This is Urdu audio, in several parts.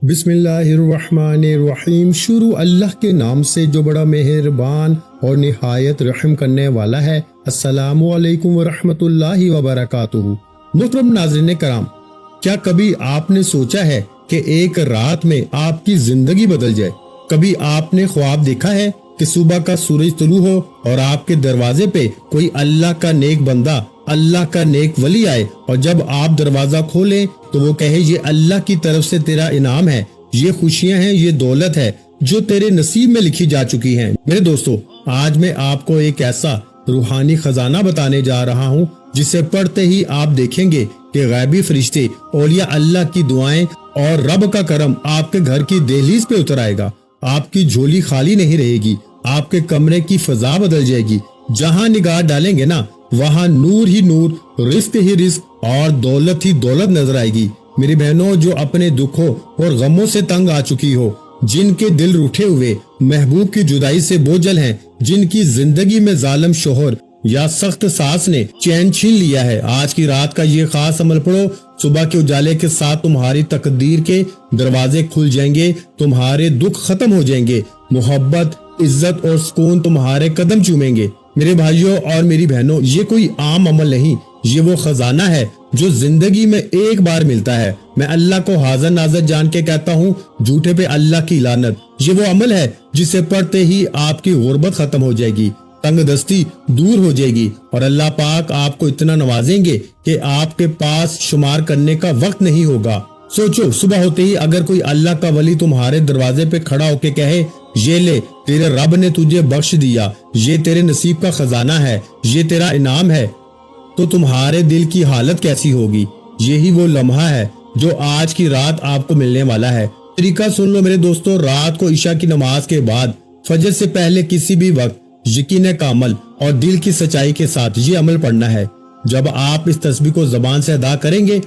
بسم اللہ الرحمن الرحیم۔ شروع اللہ کے نام سے جو بڑا مہربان اور نہایت رحم کرنے والا ہے۔ السلام علیکم ورحمۃ اللہ وبرکاتہ۔ محترم ناظرین کرام، کیا کبھی آپ نے سوچا ہے کہ ایک رات میں آپ کی زندگی بدل جائے؟ کبھی آپ نے خواب دیکھا ہے کہ صبح کا سورج طلوع ہو اور آپ کے دروازے پہ کوئی اللہ کا نیک بندہ، اللہ کا نیک ولی آئے، اور جب آپ دروازہ کھولیں تو وہ کہے یہ اللہ کی طرف سے تیرا انعام ہے، یہ خوشیاں ہیں، یہ دولت ہے جو تیرے نصیب میں لکھی جا چکی ہیں۔ میرے دوستو، آج میں آپ کو ایک ایسا روحانی خزانہ بتانے جا رہا ہوں جسے پڑھتے ہی آپ دیکھیں گے کہ غیبی فرشتے، اولیاء اللہ کی دعائیں اور رب کا کرم آپ کے گھر کی دہلیز پہ اتر آئے گا۔ آپ کی جھولی خالی نہیں رہے گی، آپ کے کمرے کی فضا بدل جائے گی۔ جہاں نگاہ ڈالیں گے نا، وہاں نور ہی نور، رزق ہی رزق اور دولت ہی دولت نظر آئے گی۔ میری بہنوں، جو اپنے دکھوں اور غموں سے تنگ آ چکی ہو، جن کے دل روٹھے ہوئے محبوب کی جدائی سے بوجھل ہیں، جن کی زندگی میں ظالم شوہر یا سخت ساس نے چین چھین لیا ہے، آج کی رات کا یہ خاص عمل پڑھو۔ صبح کے اجالے کے ساتھ تمہاری تقدیر کے دروازے کھل جائیں گے، تمہارے دکھ ختم ہو جائیں گے، محبت، عزت اور سکون تمہارے قدم چومیں گے۔ میرے بھائیوں اور میری بہنوں، یہ کوئی عام عمل نہیں، یہ وہ خزانہ ہے جو زندگی میں ایک بار ملتا ہے۔ میں اللہ کو حاضر ناظر جان کے کہتا ہوں، جھوٹے پہ اللہ کی لعنت۔ یہ وہ عمل ہے جسے پڑھتے ہی آپ کی غربت ختم ہو جائے گی، تنگ دستی دور ہو جائے گی، اور اللہ پاک آپ کو اتنا نوازیں گے کہ آپ کے پاس شمار کرنے کا وقت نہیں ہوگا۔ سوچو، صبح ہوتے ہی اگر کوئی اللہ کا ولی تمہارے دروازے پہ کھڑا ہو کے کہے، یہ لے، تیرے رب نے تجھے بخش دیا، یہ تیرے نصیب کا خزانہ ہے، یہ تیرا انعام ہے، تو تمہارے دل کی حالت کیسی ہوگی؟ یہی وہ لمحہ ہے جو آج کی رات آپ کو ملنے والا ہے۔ طریقہ سن لو میرے دوستو، رات کو عشاء کی نماز کے بعد فجر سے پہلے کسی بھی وقت یقین کامل اور دل کی سچائی کے ساتھ یہ عمل پڑھنا ہے۔ جب آپ اس تسبیح کو زبان سے ادا کریں گے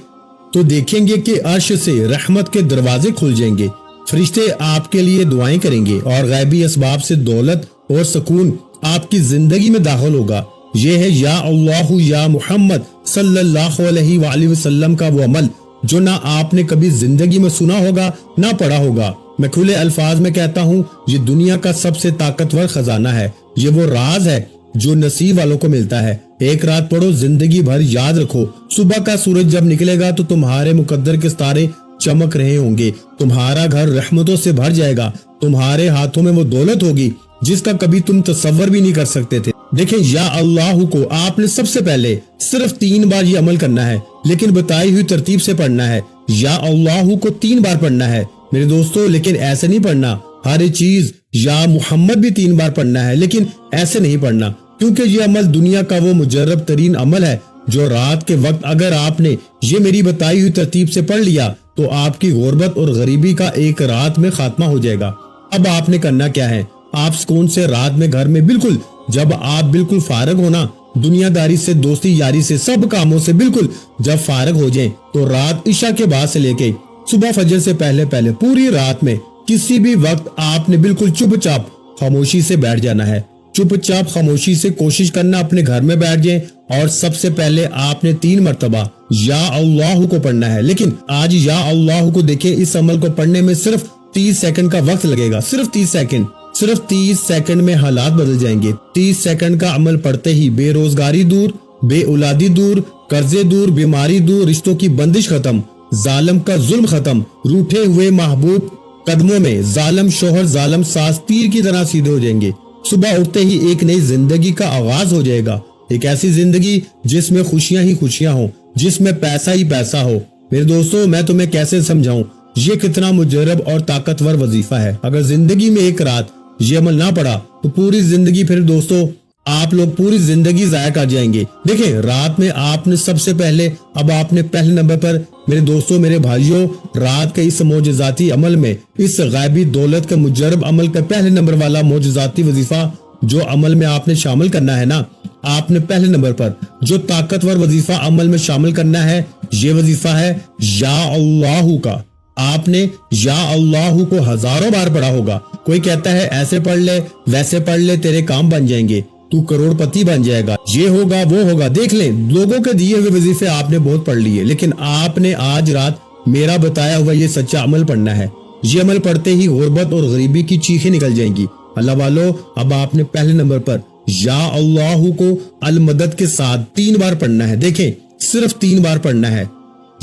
تو دیکھیں گے کہ عرش سے رحمت کے دروازے کھل جائیں گے، فرشتے آپ کے لیے دعائیں کریں گے، اور غیبی اسباب سے دولت اور سکون آپ کی زندگی میں داخل ہوگا۔ یہ ہے یا اللہ یا محمد صلی اللہ علیہ وآلہ وسلم کا وہ عمل جو نہ آپ نے کبھی زندگی میں سنا ہوگا نہ پڑھا ہوگا۔ میں کھلے الفاظ میں کہتا ہوں، یہ دنیا کا سب سے طاقتور خزانہ ہے، یہ وہ راز ہے جو نصیب والوں کو ملتا ہے۔ ایک رات پڑھو، زندگی بھر یاد رکھو، صبح کا سورج جب نکلے گا تو تمہارے مقدر کے ستارے چمک رہے ہوں گے، تمہارا گھر رحمتوں سے بھر جائے گا، تمہارے ہاتھوں میں وہ دولت ہوگی جس کا کبھی تم تصور بھی نہیں کر سکتے تھے۔ دیکھیں، یا اللہ کو آپ نے سب سے پہلے صرف 3 بار یہ عمل کرنا ہے، لیکن بتائی ہوئی ترتیب سے پڑھنا ہے۔ یا اللہ کو 3 بار پڑھنا ہے میرے دوستو، لیکن ایسے نہیں پڑھنا۔ ہر چیز یا محمد بھی 3 بار پڑھنا ہے، لیکن ایسے نہیں پڑھنا، کیونکہ یہ عمل دنیا کا وہ مجرب ترین عمل ہے جو رات کے وقت اگر آپ نے یہ میری بتائی ہوئی ترتیب سے پڑھ لیا تو آپ کی غربت اور غریبی کا ایک رات میں خاتمہ ہو جائے گا۔ اب آپ نے کرنا کیا ہے؟ آپ سکون سے رات میں گھر میں بالکل جب آپ بالکل فارغ ہونا، دنیا داری سے، دوستی یاری سے، سب کاموں سے بالکل جب فارغ ہو جائیں تو رات عشاء کے بعد سے لے کے صبح فجر سے پہلے پوری رات میں کسی بھی وقت آپ نے بالکل چپ چاپ خاموشی سے بیٹھ جانا ہے۔ چپ چاپ خاموشی سے کوشش کرنا اپنے گھر میں بیٹھ جائیں، اور سب سے پہلے آپ نے 3 مرتبہ یا اللہ کو پڑھنا ہے۔ لیکن آج یا اللہ کو دیکھیں، اس عمل کو پڑھنے میں صرف 30 سیکنڈ کا وقت لگے گا، صرف 30 سیکنڈ۔ صرف 30 سیکنڈ میں حالات بدل جائیں گے۔ 30 سیکنڈ کا عمل پڑھتے ہی بے روزگاری دور، بے اولادی دور، قرضے دور، بیماری دور، رشتوں کی بندش ختم، ظالم کا ظلم ختم، روٹھے ہوئے محبوب قدموں میں ظالم شوہر، ظالم ساس تیر کی طرح سیدھے ہو جائیں گے۔ صبح اٹھتے ہی ایک نئی زندگی کا آغاز ہو جائے گا، ایک ایسی زندگی جس میں خوشیاں ہی خوشیاں ہوں، جس میں پیسہ ہی پیسہ ہو۔ میرے دوستو، میں تمہیں کیسے سمجھاؤں یہ کتنا مجرب اور طاقتور وظیفہ ہے۔ اگر زندگی میں ایک رات یہ عمل نہ پڑا تو پوری زندگی، پھر دوستو آپ لوگ پوری زندگی ضائع کر جائیں گے۔ دیکھیں، رات میں آپ نے سب سے پہلے، اب آپ نے پہلے نمبر پر میرے دوستو، میرے بھائیوں، رات کے اس معجزاتی عمل میں، اس غیبی دولت کے مجرب عمل کا پہلے نمبر والا معجزاتی وظیفہ جو عمل میں آپ نے شامل کرنا ہے نا، آپ نے پہلے نمبر پر جو طاقتور وظیفہ عمل میں شامل کرنا ہے، یہ وظیفہ ہے یا اللہ کا۔ آپ نے یا اللہ کو ہزاروں بار پڑھا ہوگا۔ کوئی کہتا ہے ایسے پڑھ لے، ویسے پڑھ لے، تیرے کام بن جائیں گے، تو کروڑ پتی بن جائے گا، یہ ہوگا وہ ہوگا۔ دیکھ لیں، لوگوں کے دیے ہوئے وظیفے آپ نے بہت پڑھ لیے، لیکن آپ نے آج رات میرا بتایا ہوا یہ سچا عمل پڑھنا ہے۔ یہ عمل پڑھتے ہی غربت اور غریبی کی چیخیں نکل جائیں گی۔ اللہ والو، اب آپ نے پہلے نمبر پر یا اللہ کو المدد کے ساتھ 3 بار پڑھنا ہے۔ دیکھیں صرف 3 بار پڑھنا ہے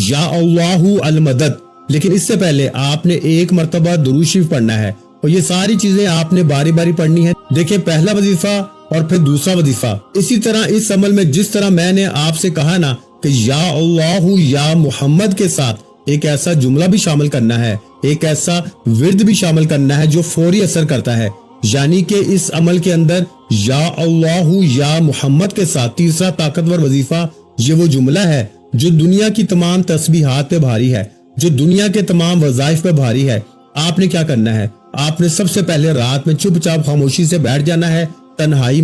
یا اللہ المدد، لیکن اس سے پہلے آپ نے 1 مرتبہ درود شریف پڑھنا ہے، اور یہ ساری چیزیں آپ نے باری باری پڑھنی ہے۔ دیکھیں پہلا وظیفہ اور پھر دوسرا وظیفہ، اسی طرح اس عمل میں جس طرح میں نے آپ سے کہا نا کہ یا اللہ یا محمد کے ساتھ ایک ایسا جملہ بھی شامل کرنا ہے، ایک ایسا ورد بھی شامل کرنا ہے جو فوری اثر کرتا ہے، یعنی کہ اس عمل کے اندر یا اللہ یا محمد کے ساتھ تیسرا طاقتور وظیفہ یہ وہ جملہ ہے جو دنیا کی تمام تسبیحات پہ بھاری ہے، جو دنیا کے تمام وظائف پہ بھاری ہے۔ آپ نے کیا کرنا ہے؟ آپ نے سب سے پہلے رات میں چپ چاپ خاموشی سے بیٹھ جانا ہے، تنہائی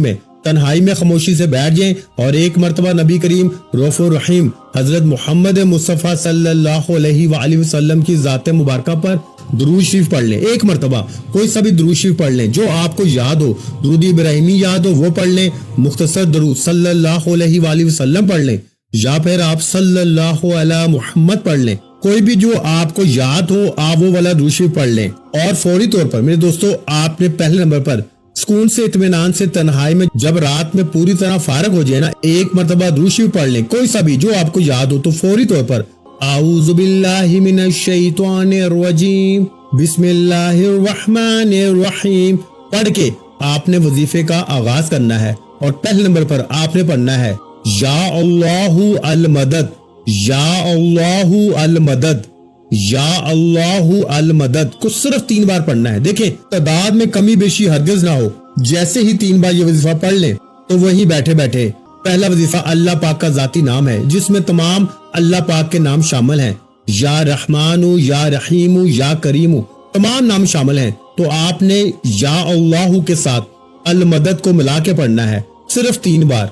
میں خاموشی سے بیٹھ جائیں، اور 1 مرتبہ نبی کریم رؤوف الرحیم حضرت محمد مصطفیٰ صلی اللہ علیہ وآلہ وسلم کی ذات مبارکہ پر درود شریف پڑھ لیں۔ 1 مرتبہ کوئی سا بھی درود شریف پڑھ لیں جو آپ کو یاد ہو، درود ابراہیمی یاد ہو وہ پڑھ لیں، مختصر درود صلی اللہ علیہ وآلہ وسلم پڑھ لیں، یا پھر آپ صلی اللہ علیہ محمد پڑھ لیں، کوئی بھی جو آپ کو یاد ہو آپ وہ والا درود شریف پڑھ لیں۔ اور فوری طور پر میرے دوستو، آپ نے پہلے نمبر پر سکون سے اطمینان سے تنہائی میں جب رات میں پوری طرح فارغ ہو جائے نا، 1 مرتبہ درود شریف پڑھ لیں، کوئی سا بھی جو آپ کو یاد ہو، تو فوری طور پر اعوذ باللہ من الشیطان الرجیم بسم اللہ الرحمن الرحیم پڑھ کے آپ نے وظیفے کا آغاز کرنا ہے، اور پہلے نمبر پر آپ نے پڑھنا ہے یا اللہ المدد، یا اللہ المدد، یا اللہ المدد کو صرف 3 بار پڑھنا ہے۔ دیکھیں تعداد میں کمی بیشی ہرگز نہ ہو، جیسے ہی 3 بار یہ وظیفہ پڑھ لیں تو وہیں بیٹھے بیٹھے پہلا وظیفہ اللہ پاک کا ذاتی نام ہے جس میں تمام اللہ پاک کے نام شامل ہیں، یا رحمان، یا رحیم، یا کریم، تمام نام شامل ہیں، تو آپ نے یا اللہ کے ساتھ المدد کو ملا کے پڑھنا ہے صرف 3 بار،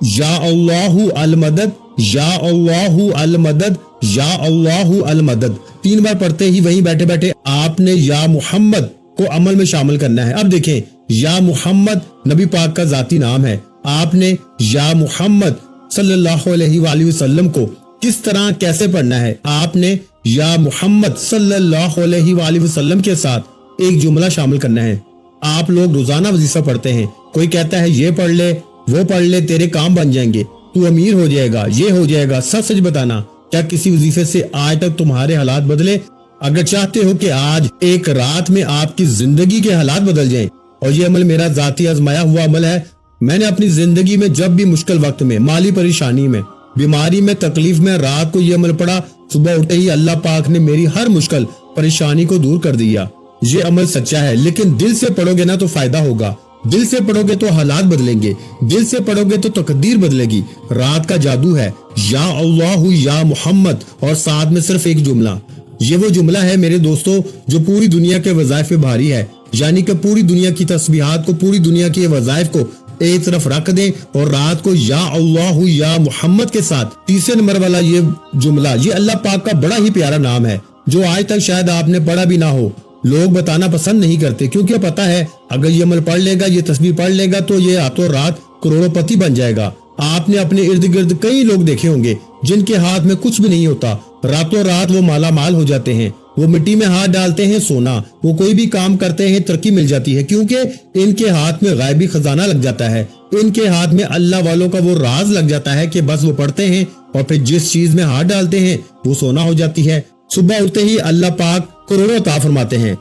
یا اللہ المدد، یا اللہ المدد، یا اللہ المدد 3 بار پڑھتے ہی وہیں بیٹھے بیٹھے آپ نے یا محمد کو عمل میں شامل کرنا ہے۔ اب دیکھیں یا محمد نبی پاک کا ذاتی نام ہے، آپ نے یا محمد صلی اللہ علیہ وآلہ وسلم کو کس طرح کیسے پڑھنا ہے؟ آپ نے یا محمد صلی اللہ علیہ وآلہ وسلم کے ساتھ ایک جملہ شامل کرنا ہے۔ آپ لوگ روزانہ وظیفہ پڑھتے ہیں، کوئی کہتا ہے یہ پڑھ لے وہ پڑھ لے تیرے کام بن جائیں گے، تو امیر ہو جائے گا، یہ ہو جائے گا۔ سچ بتانا، کیا کسی وظیفے سے آج تک تمہارے حالات بدلے؟ اگر چاہتے ہو کہ آج ایک رات میں آپ کی زندگی کے حالات بدل جائیں، اور یہ عمل میرا ذاتی آزمایا ہوا عمل ہے، میں نے اپنی زندگی میں جب بھی مشکل وقت میں، مالی پریشانی میں، بیماری میں، تکلیف میں رات کو یہ عمل پڑھا، صبح اٹھے ہی اللہ پاک نے میری ہر مشکل پریشانی کو دور کر دیا۔ یہ عمل سچا ہے، لیکن دل سے پڑھو گے نا تو فائدہ ہوگا، دل سے پڑھو گے تو حالات بدلیں گے، دل سے پڑھو گے تو تقدیر بدلے گی۔ رات کا جادو ہے یا اللہ یا محمد، اور ساتھ میں صرف ایک جملہ۔ یہ وہ جملہ ہے میرے دوستو جو پوری دنیا کے وظائف پہ بھاری ہے، یعنی کہ پوری دنیا کی تسبیحات کو، پوری دنیا کے وظائف کو ایک طرف رکھ دیں، اور رات کو یا اللہ یا محمد کے ساتھ تیسرے نمبر والا یہ جملہ، یہ اللہ پاک کا بڑا ہی پیارا نام ہے جو آج تک شاید آپ نے پڑھا بھی نہ ہو، لوگ بتانا پسند نہیں کرتے، کیونکہ پتا ہے اگر یہ عمل پڑھ لے گا، یہ تسبیح پڑھ لے گا تو یہ راتوں رات کروڑوں پتی بن جائے گا۔ آپ نے اپنے ارد گرد کئی لوگ دیکھے ہوں گے جن کے ہاتھ میں کچھ بھی نہیں ہوتا، راتوں رات وہ مالا مال ہو جاتے ہیں، وہ مٹی میں ہاتھ ڈالتے ہیں سونا، وہ کوئی بھی کام کرتے ہیں ترقی مل جاتی ہے، کیونکہ ان کے ہاتھ میں غیبی خزانہ لگ جاتا ہے، ان کے ہاتھ میں اللہ والوں کا وہ راز لگ جاتا ہے کہ بس وہ پڑھتے ہیں اور پھر جس چیز میں ہاتھ ڈالتے ہیں وہ سونا ہو جاتی ہے۔ صبح اٹھتے ہی اللہ پاک کروڑوں عطا فرماتے ہیں۔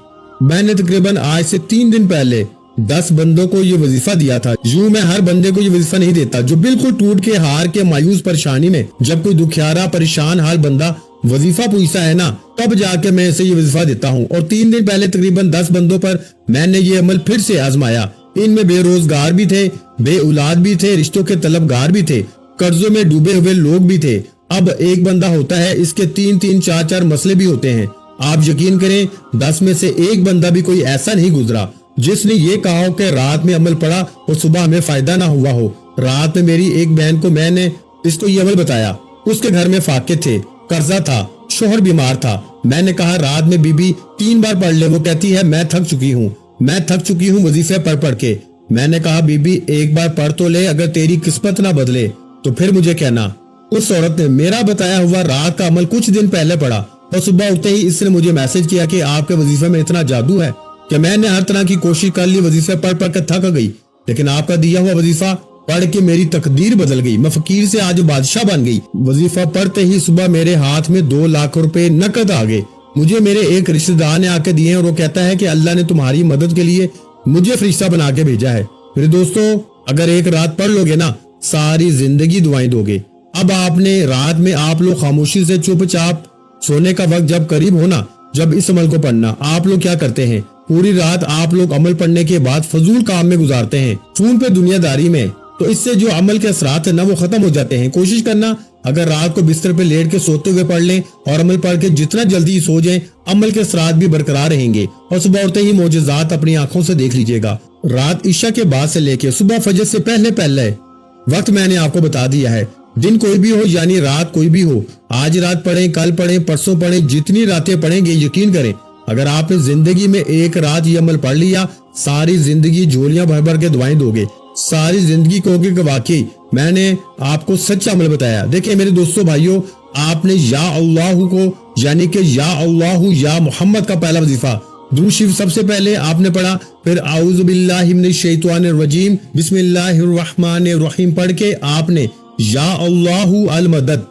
میں نے تقریباً آج سے 3 دن پہلے 10 بندوں کو یہ وظیفہ دیا تھا۔ یوں میں ہر بندے کو یہ وظیفہ نہیں دیتا، جو بالکل ٹوٹ کے ہار کے مایوس پریشانی میں، جب کوئی دکھیارا پریشان حال بندہ وظیفہ پوچھتا ہے نا، تب جا کے میں اسے یہ وظیفہ دیتا ہوں۔ اور 3 دن پہلے تقریباً 10 بندوں پر میں نے یہ عمل پھر سے آزمایا۔ ان میں بے روزگار بھی تھے، بے اولاد بھی تھے، رشتوں کے طلبگار بھی تھے، قرضوں میں ڈوبے ہوئے لوگ بھی تھے۔ اب ایک بندہ ہوتا ہے، اس کے 3-3 4-4 مسئلے بھی ہوتے ہیں۔ آپ یقین کریں 10 میں سے ایک بندہ بھی کوئی ایسا نہیں گزرا جس نے یہ کہا ہو کہ رات میں عمل پڑا اور صبح ہمیں فائدہ نہ ہوا ہو۔ رات میں میری ایک بہن کو میں نے اس کو یہ عمل بتایا، اس کے گھر میں فاقے تھے، قرضہ تھا، شوہر بیمار تھا۔ میں نے کہا رات میں بی بی 3 بار پڑھ لے، وہ کہتی ہے میں تھک چکی ہوں وظیفے پڑھ کے۔ میں نے کہا بی بی ایک بار پڑھ تو لے، اگر تیری قسمت نہ بدلے تو پھر مجھے کہنا۔ اس عورت نے میرا بتایا ہوا رات کا عمل کچھ دن پہلے پڑھا اور صبح اٹھتے ہی اس نے مجھے میسج کیا کہ آپ کے وظیفے میں اتنا جادو ہے کہ میں نے ہر طرح کی کوشش کر لی، وظیفے پڑھ پڑھ کر تھک گئی، لیکن آپ کا دیا ہوا وظیفہ پڑھ کے میری تقدیر بدل گئی، میں فقیر سے آج بادشاہ بن گئی۔ وظیفہ پڑھتے ہی صبح میرے ہاتھ میں 2 لاکھ روپے نقد آ گئے، مجھے میرے ایک رشتہ دار نے آ کے دیے اور وہ کہتا ہے کہ اللہ نے تمہاری مدد کے لیے مجھے فرشتہ بنا کے بھیجا ہے۔ میرے دوستو، اگر ایک رات پڑھ لو گے نا، ساری زندگی دعائیں دو گے۔ اب آپ نے رات میں آپ لوگ خاموشی سے چپ چاپ سونے کا وقت جب قریب ہونا، جب اس عمل کو پڑھنا، آپ لوگ کیا کرتے ہیں؟ پوری رات آپ لوگ عمل پڑھنے کے بعد فضول کام میں گزارتے ہیں، فون پہ دنیا داری میں، تو اس سے جو عمل کے اثرات ہیں نا وہ ختم ہو جاتے ہیں۔ کوشش کرنا اگر رات کو بستر پہ لیٹ کے سوتے ہوئے پڑھ لیں اور عمل پڑھ کے جتنا جلدی سو جائیں، عمل کے اثرات بھی برقرار رہیں گے اور صبح اٹھتے ہی معجزات اپنی آنکھوں سے دیکھ لیجئے گا۔ رات عشاء کے بعد سے لے کے صبح فجر سے پہلے وقت میں نے آپ کو بتا دیا ہے۔ دن کوئی بھی ہو یعنی رات کوئی بھی ہو، آج رات پڑھیں، کل پڑھیں، پرسوں پڑھیں، جتنی راتیں پڑھیں گے، یقین کریں اگر آپ نے زندگی میں ایک رات یہ عمل پڑھ لیا، ساری زندگی جھولیاں بھر بھر کے دعائیں دو گے، ساری زندگی کہوگے کہ واقعی میں نے آپ کو سچا عمل بتایا۔ دیکھیں میرے دوستو بھائیو، آپ نے یا اللہ کو یعنی کہ یا اللہ یا محمد کا پہلا وظیفہ درود شریف سب سے پہلے آپ نے پڑھا، پھر اعوذ باللہ من الشیطان الرجیم بسم اللہ الرحمن الرحیم پڑھ کے آپ نے یا اللہ المدد،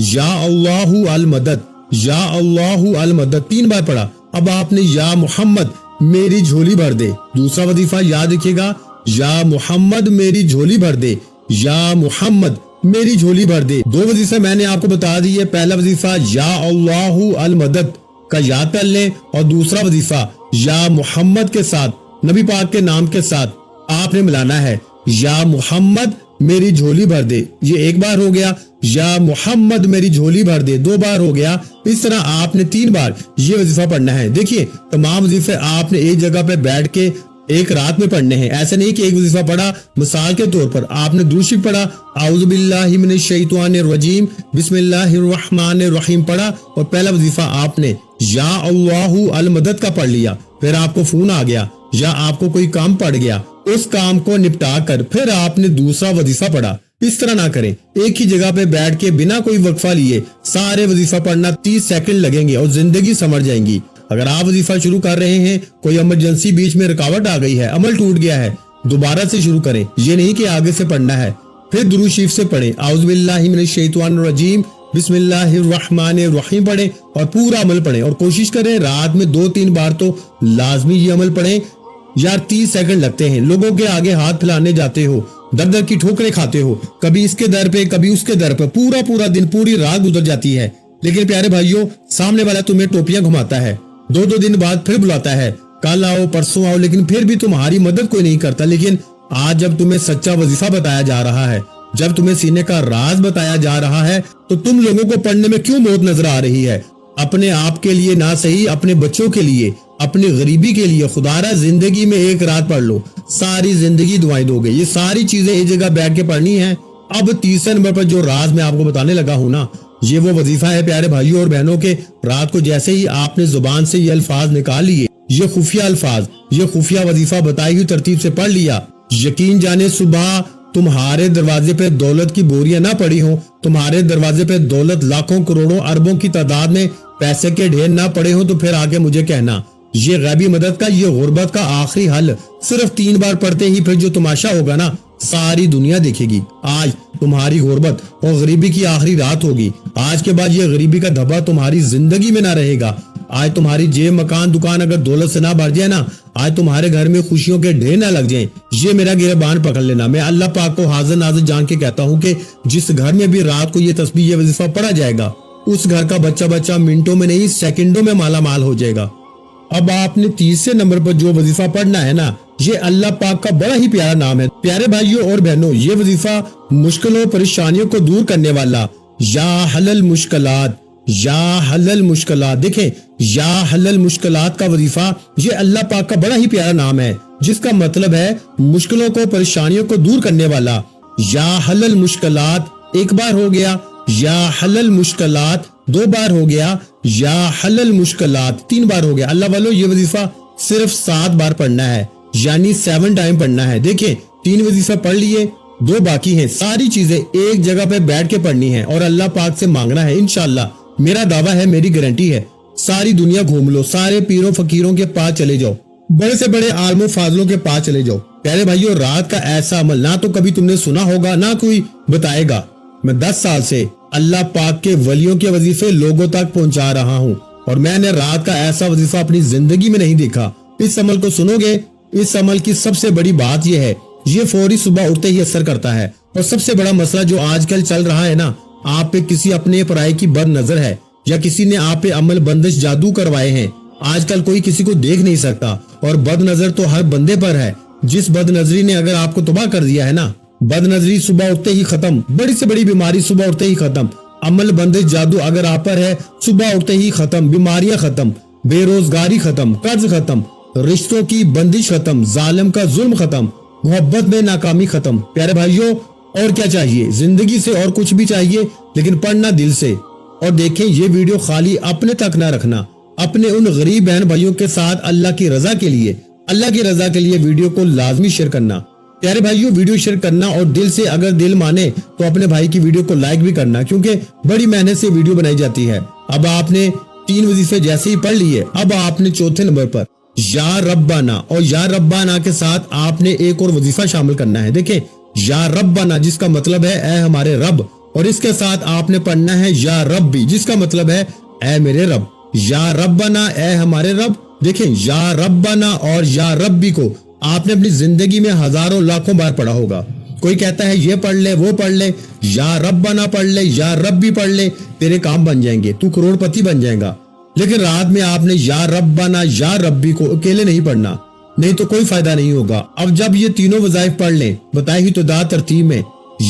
یا اللہ المدد، یا اللہ المدد 3 بار پڑھا۔ اب آپ نے یا محمد میری جھولی بھر دے، دوسرا وظیفہ یاد رکھیے گا، یا محمد میری جھولی بھر دے، یا محمد میری جھولی بھر دے۔ 2 وظیفے میں نے آپ کو بتا دیے، پہلا وظیفہ یا اللہ المدد کا یاد کر لیں اور دوسرا وظیفہ یا محمد کے ساتھ نبی پاک کے نام کے ساتھ آپ نے ملانا ہے، یا محمد میری جھولی بھر دے، یہ 1 بار ہو گیا، یا محمد میری جھولی بھر دے 2 بار ہو گیا۔ اس طرح آپ نے 3 بار یہ وظیفہ پڑھنا ہے۔ دیکھیے تمام وظیفے آپ نے ایک جگہ پہ بیٹھ کے ایک رات میں پڑھنے ہیں، ایسے نہیں کہ ایک وظیفہ پڑھا، مثال کے طور پر آپ نے درود شریف پڑھا، اعوذ باللہ من الشیطان الرجیم بسم اللہ الرحمن الرحیم پڑھا اور پہلا وظیفہ آپ نے یا اللہ المدد کا پڑھ لیا، پھر آپ کو فون آ گیا یا آپ کو کوئی کام پڑ گیا، اس کام کو نپٹا کر پھر آپ نے دوسرا وظیفہ پڑھا۔ اس طرح نہ کریں، ایک ہی جگہ پہ بیٹھ کے بنا کوئی وقفہ لیے سارے وظیفہ پڑھنا 30 سیکنڈ لگیں گے اور زندگی سمجھ جائیں گی۔ اگر آپ وظیفہ شروع کر رہے ہیں، کوئی ایمرجنسی بیچ میں رکاوٹ آ گئی ہے، عمل ٹوٹ گیا ہے، دوبارہ سے شروع کریں، یہ نہیں کہ آگے سے پڑھنا ہے۔ پھر درود شریف سے پڑھیں، اعوذ باللہ من الشیطان الرجیم بسم اللہ الرحمن الرحیم پڑھیں اور پورا عمل پڑھیں اور کوشش کریں رات میں 2-3 بار تو لازمی یہ عمل پڑھیں۔ یار 30 سیکنڈ لگتے ہیں، لوگوں کے آگے ہاتھ پھیلانے جاتے ہو، در در کی ٹھوکریں کھاتے ہو، کبھی اس کے در پہ کبھی اس کے در پہ، پورا دن پوری رات گزر جاتی ہے، لیکن پیارے بھائیوں سامنے والا تمہیں ٹوپیاں گھماتا ہے، 2 دن بعد پھر بلاتا ہے، کل آؤ پرسوں آؤ، لیکن پھر بھی تمہاری مدد کوئی نہیں کرتا۔ لیکن آج جب تمہیں سچا وظیفہ بتایا جا رہا ہے، جب تمہیں سینے کا راز بتایا جا رہا ہے، تو تم لوگوں کو پڑھنے میں کیوں موت نظر آ رہی ہے؟ اپنے آپ کے لیے نہ صحیح، اپنے بچوں کے لیے، اپنی غریبی کے لیے خدا را زندگی میں ایک رات پڑھ لو، ساری زندگی دعائیں دو گے۔ یہ ساری چیزیں ایک جگہ بیٹھ کے پڑھنی ہیں۔ اب تیسرے نمبر پر جو راز میں آپ کو بتانے لگا ہوں نا، یہ وہ وظیفہ ہے پیارے بھائیوں اور بہنوں کے رات کو جیسے ہی آپ نے زبان سے یہ الفاظ نکال لیے، یہ خفیہ الفاظ، یہ خفیہ وظیفہ بتائی ہوئی ترتیب سے پڑھ لیا، یقین جانے صبح تمہارے دروازے پہ دولت کی بوریاں نہ پڑی ہوں، تمہارے دروازے پہ دولت لاکھوں کروڑوں اربوں کی تعداد میں پیسے کے ڈھیر نہ پڑے ہوں، تو پھر آگے مجھے کہنا یہ غیبی مدد کا، یہ غربت کا آخری حل صرف 3 بار پڑھتے ہی پھر جو تماشا ہوگا نا ساری دنیا دیکھے گی۔ آج تمہاری غربت اور غریبی کی آخری رات ہوگی، آج کے بعد یہ غریبی کا دھبا تمہاری زندگی میں نہ رہے گا۔ آج تمہاری جیب مکان دکان اگر دولت سے نہ بھر جائے نا، آج تمہارے گھر میں خوشیوں کے ڈھیر نہ لگ جائیں، یہ میرا گربان پکڑ لینا۔ میں اللہ پاک کو حاضر ناظر جان کے کہتا ہوں کہ جس گھر میں بھی رات کو یہ تسبیح یہ وظیفہ پڑھا جائے گا، اس گھر کا بچہ منٹوں میں نہیں سیکنڈوں میں مالا مال ہو جائے گا۔ اب آپ نے تیسرے نمبر پر جو وظیفہ پڑھنا ہے نا، یہ اللہ پاک کا بڑا ہی پیارا نام ہے۔ پیارے بھائیوں اور بہنوں، یہ وظیفہ مشکلوں پریشانیوں کو دور کرنے والا، یا حل المشکلات، یا حل المشکلات، دیکھیں یا حل المشکلات کا وظیفہ یہ اللہ پاک کا بڑا ہی پیارا نام ہے، جس کا مطلب ہے مشکلوں کو پریشانیوں کو دور کرنے والا۔ یا حل المشکلات 1 بار ہو گیا، یا حل المشکلات 2 بار ہو گیا، یا حل المشکلات 3 بار ہو گیا۔ اللہ والو یہ وظیفہ صرف 7 بار پڑھنا ہے، یعنی 7 ٹائم پڑھنا ہے۔ دیکھیں 3 وظیفہ پڑھ لیے، 2 باقی ہیں، ساری چیزیں ایک جگہ پہ بیٹھ کے پڑھنی ہے اور اللہ پاک سے مانگنا ہے، انشاءاللہ میرا دعویٰ ہے, میری گارنٹی ہے, ساری دنیا گھوم لو, سارے پیروں فقیروں کے پاس چلے جاؤ, بڑے سے بڑے عالم و فاضلوں کے پاس چلے جاؤ. پیارے بھائیو, رات کا ایسا عمل نہ تو کبھی تم نے سنا ہوگا, نہ کوئی بتائے گا. میں 10 سال سے اللہ پاک کے ولیوں کے وظیفے لوگوں تک پہنچا رہا ہوں, اور میں نے رات کا ایسا وظیفہ اپنی زندگی میں نہیں دیکھا. اس عمل کو سنو گے, اس عمل کی سب سے بڑی بات یہ ہے, یہ فوری صبح اٹھتے ہی اثر کرتا ہے. اور سب سے بڑا مسئلہ جو آج کل چل رہا ہے نا, آپ پہ کسی اپنے پرائے کی بد نظر ہے, یا کسی نے آپ پہ عمل بندش جادو کروائے ہیں. آج کل کوئی کسی کو دیکھ نہیں سکتا, اور بد نظر تو ہر بندے پر ہے. جس بد نظری نے اگر آپ کو تباہ کر دیا ہے نا, بد نظری صبح اٹھتے ہی ختم, بڑی سے بڑی بیماری صبح اٹھتے ہی ختم, عمل بندش جادو اگر آپ پر ہے صبح اٹھتے ہی ختم, بیماریاں ختم, بے روزگاری ختم, قرض ختم, رشتوں کی بندش ختم, ظالم کا ظلم ختم, محبت میں ناکامی ختم. پیارے بھائیوں, اور کیا چاہیے زندگی سے؟ اور کچھ بھی چاہیے, لیکن پڑھنا دل سے. اور دیکھیں, یہ ویڈیو خالی اپنے تک نہ رکھنا, اپنے ان غریب بہن بھائیوں کے ساتھ اللہ کی رضا کے لیے, اللہ کی رضا کے لیے ویڈیو کو لازمی شیئر کرنا. پیارے بھائیوں, ویڈیو شیئر کرنا, اور دل سے اگر دل مانے تو اپنے بھائی کی ویڈیو کو لائک بھی کرنا, کیونکہ بڑی محنت سے ویڈیو بنائی جاتی ہے. اب آپ نے 3 وظیفے جیسے ہی پڑھ لیے, اب آپ نے چوتھے نمبر پر یا ربنا, اور یا ربنا کے ساتھ آپ نے ایک اور وظیفہ شامل کرنا ہے. دیکھیں, یا ربنا جس کا مطلب ہے اے ہمارے رب, اور اس کے ساتھ آپ نے پڑھنا ہے یا ربی جس کا مطلب ہے اے میرے رب. یا ربنا اے ہمارے رب. دیکھیں, یا ربنا اور یا ربی کو آپ نے اپنی زندگی میں ہزاروں لاکھوں بار پڑھا ہوگا. کوئی کہتا ہے یہ پڑھ لے, وہ پڑھ لے, یا ربنا پڑھ لے, یا ربی پڑھ لے, تیرے کام بن جائیں گے, تو کروڑ پتی بن جائے گا. لیکن رات میں آپ نے یا ربنا یا ربی کو اکیلے نہیں پڑھنا, نہیں تو کوئی فائدہ نہیں ہوگا. اب جب یہ تینوں وظائف پڑھ لیں بتائی ہی تو دا ترتیب میں,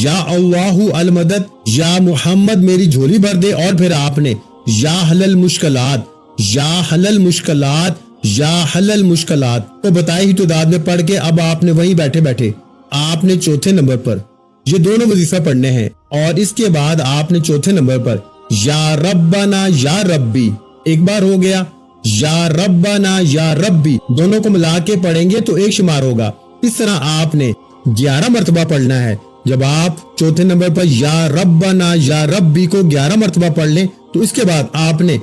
یا اللہ المدد, یا محمد میری جھولی بھر دے, اور پھر آپ نے یا حلل مشکلات, یا حلل مشکلات, یا حلل مشکلات کو بتائی ہی تو داد میں پڑھ کے اب آپ نے وہیں بیٹھے بیٹھے آپ نے چوتھے نمبر پر یہ دونوں وظیفہ پڑھنے ہیں. اور اس کے بعد آپ نے چوتھے نمبر پر یا ربنا یا ربی, ایک بار ہو گیا, یا ربنا یا ربی, دونوں کو ملا کے پڑھیں گے تو ایک شمار ہوگا. اس طرح آپ نے 11 مرتبہ پڑھنا ہے. جب آپ چوتھے نمبر پر یا ربنا یا ربی کو 11 مرتبہ پڑھ لیں تو اس کے بعد آپ نے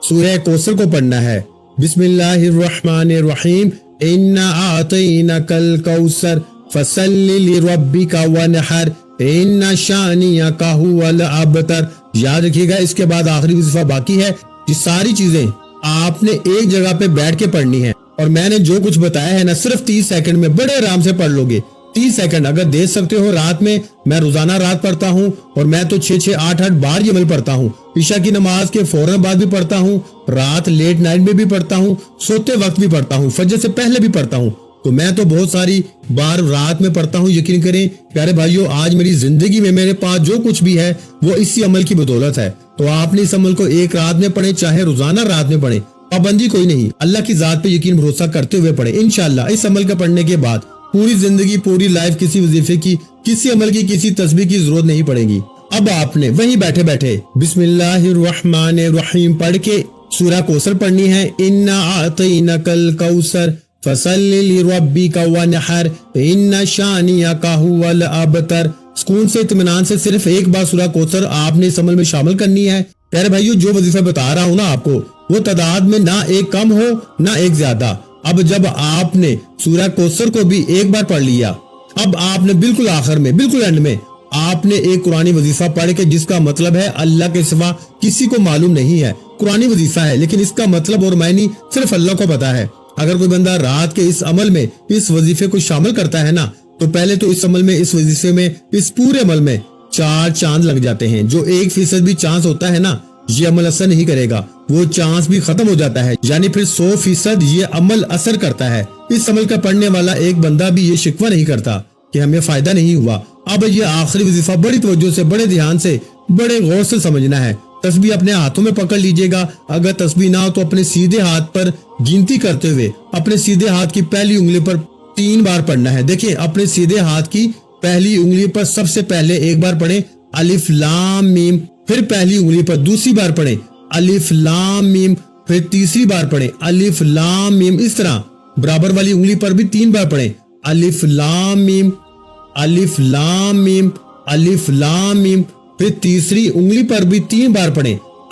سورہ کوثر کو پڑھنا ہے. بسم اللہ الرحمن الرحیم, انا اعطیناک الکوثر فصل لربک وانحر ان شانئک هو الابتر. یاد رکھیے گا, اس کے بعد آخری وظیفہ باقی ہے. یہ ساری چیزیں آپ نے ایک جگہ پہ بیٹھ کے پڑھنی ہے, اور میں نے جو کچھ بتایا ہے نا صرف 30 سیکنڈ میں بڑے آرام سے پڑھ لو گے. 30 سیکنڈ اگر دے سکتے ہو رات میں, میں روزانہ رات پڑھتا ہوں, اور میں تو 6-6, 8-8 بار یہ عمل پڑھتا ہوں. عشاء کی نماز کے فوراً بعد بھی پڑھتا ہوں, رات لیٹ نائٹ میں بھی پڑھتا ہوں, سوتے وقت بھی پڑھتا ہوں, فجر سے پہلے بھی پڑھتا ہوں. تو میں تو بہت ساری بار رات میں پڑھتا ہوں. یقین کریں پیارے بھائیوں, آج میری زندگی میں میرے پاس جو کچھ بھی ہے وہ اسی عمل کی بدولت ہے. تو آپ نے اس عمل کو ایک رات میں پڑھیں, چاہے روزانہ رات میں پڑھیں, پابندی کوئی نہیں, اللہ کی ذات پہ یقین بھروسہ کرتے ہوئے پڑھیں. انشاءاللہ اس عمل کا پڑھنے کے بعد پوری زندگی, پوری لائف کسی وظیفے کی, کسی عمل کی, کسی تسبیح کی ضرورت نہیں پڑے گی. اب آپ نے وہیں بیٹھے بیٹھے بسم اللہ الرحمن الرحیم پڑھ کے سورہ کوثر پڑھنی ہے. انا اعطیناک الکوثر فصل لربک وانحر ان شانئک هو الابتر. سکون سے, اطمینان سے صرف ایک بار سورہ کوثر آپ نے اس عمل میں شامل کرنی ہے. پیارے بھائیو, جو وظیفہ بتا رہا ہوں نا آپ کو, وہ تعداد میں نہ ایک کم ہو نہ ایک زیادہ. اب جب آپ نے سورہ کوثر کو بھی ایک بار پڑھ لیا, اب آپ نے بالکل آخر میں, بالکل اینڈ میں آپ نے ایک قرآنی وظیفہ پڑھ کے, جس کا مطلب ہے اللہ کے سوا کسی کو معلوم نہیں ہے. قرآنی وظیفہ ہے لیکن اس کا مطلب اور معنی صرف اللہ کو پتا ہے. اگر کوئی بندہ رات کے اس عمل میں اس وظیفے کو شامل کرتا ہے نا, تو پہلے تو اس عمل میں, اس وظیفے میں, اس پورے عمل میں 4 چاند لگ جاتے ہیں. جو 1% بھی چانس ہوتا ہے نا یہ عمل اثر نہیں کرے گا, وہ چانس بھی ختم ہو جاتا ہے. یعنی پھر 100% یہ عمل اثر کرتا ہے. اس عمل کا پڑھنے والا ایک بندہ بھی یہ شکوہ نہیں کرتا کہ ہمیں فائدہ نہیں ہوا. اب یہ آخری وظیفہ بڑی توجہ سے, بڑے دھیان سے, بڑے غور سے سمجھنا ہے. تسبیح اپنے ہاتھوں میں پکڑ لیجئے گا. اگر تسبیح نہ ہو تو اپنے سیدھے ہاتھ پر گنتی کرتے ہوئے اپنے سیدھے ہاتھ کی پہلی انگلی پر 3 بار پڑھنا ہے. دیکھیں, اپنے سیدھے ہاتھ کی پہلی انگلی پر سب سے پہلے ایک بار پڑھیں الف لام میم, پھر پہلی انگلی پر دوسری بار پڑھیں الف لام میم, پھر تیسری بار پڑھیں الف لام میم. اس طرح برابر والی انگلی پر بھی 3 بار پڑھیں الف لام میم, الف لام میم, الف لام میم. پھر تیسری انگلی پر بھی 3 بار پڑھیں